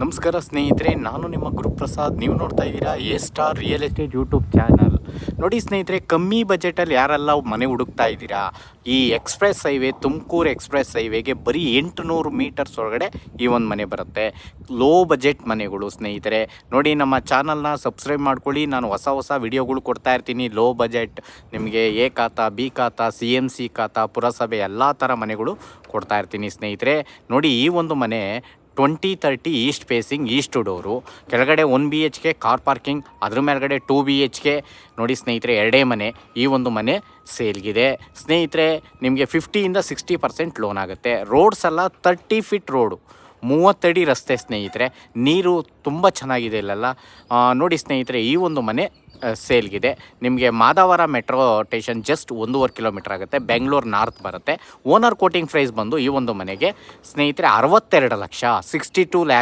ನಮಸ್ಕಾರ ಸ್ನೇಹಿತರೆ, ನಾನು ನಿಮ್ಮ ಗುರುಪ್ರಸಾದ್. ನೀವು ನೋಡ್ತಾ ಇದ್ದೀರಾ A star real estate YouTube channel. ನೋಡಿ ಸ್ನೇಹಿತರೆ, ಕಮ್ಮಿ ಬಜೆಟಲ್ಲಿ ಯಾರೆಲ್ಲ ಮನೆ ಹುಡುಕ್ತಾ ಇದ್ದೀರಾ, ಈ ಎಕ್ಸ್ಪ್ರೆಸ್ ಹೈವೇ, ತುಮಕೂರು ಎಕ್ಸ್ಪ್ರೆಸ್ ಹೈವೇಗೆ ಬರೀ 800 ಮೀಟರ್ಸ್ ಒಳಗಡೆ ಈ ಒಂದು ಮನೆ ಬರುತ್ತೆ. ಲೋ ಬಜೆಟ್ ಮನೆಗಳು ಸ್ನೇಹಿತರೆ. ನೋಡಿ, ನಮ್ಮ ಚಾನಲ್ನ ಸಬ್ಸ್ಕ್ರೈಬ್ ಮಾಡ್ಕೊಳ್ಳಿ. ನಾನು ಹೊಸ ವಿಡಿಯೋಗಳು ಕೊಡ್ತಾ ಇರ್ತೀನಿ. ಲೋ ಬಜೆಟ್ ನಿಮಗೆ ಎ ಖಾತಾ, ಬಿ ಖಾತಾ, CMC ಖಾತಾ, ಪುರಸಭೆ ಎಲ್ಲ ಥರ ಮನೆಗಳು ಕೊಡ್ತಾ ಇರ್ತೀನಿ ಸ್ನೇಹಿತರೆ. ನೋಡಿ, ಈ ಒಂದು ಮನೆ 2030 ಈಸ್ಟ್ ಫೇಸಿಂಗ್, ಈಸ್ಟ್ ಡೋರು, ಕೆಳಗಡೆ 1 BHK ಕಾರ್ ಪಾರ್ಕಿಂಗ್, ಅದ್ರ ಮೇಲ್ಗಡೆ 2 BHK. ನೋಡಿ ಸ್ನೇಹಿತರೆ, ಎರಡೇ ಮನೆ. ಈ ಒಂದು ಮನೆ ಸೇಲ್ಗಿದೆ ಸ್ನೇಹಿತರೆ. ನಿಮಗೆ 50ಇಂದ 60% ಲೋನ್ ಆಗುತ್ತೆ. ರೋಡ್ಸ್ ಎಲ್ಲ 30 ಫೀಟ್ ರೋಡು, 30 ಅಡಿ ರಸ್ತೆ ಸ್ನೇಹಿತರೆ. ನೀರು ತುಂಬ ಚೆನ್ನಾಗಿದೆ ಇಲ್ಲೆಲ್ಲ. ನೋಡಿ ಸ್ನೇಹಿತರೆ, ಈ ಒಂದು ಮನೆ ಸೇಲ್ಗಿದೆ. ನಿಮಗೆ Madavara metro station just 1.5 kilometre ಆಗುತ್ತೆ. ಬೆಂಗಳೂರು ನಾರ್ತ್ ಬರುತ್ತೆ. ಓನರ್ ಕೋಟಿಂಗ್ ಪ್ರೈಸ್ ಬಂದು ಈ ಒಂದು ಮನೆಗೆ ಸ್ನೇಹಿತರೆ 62 ಲಕ್ಷ, 62 ಲ್ಯಾಕ್ಸ್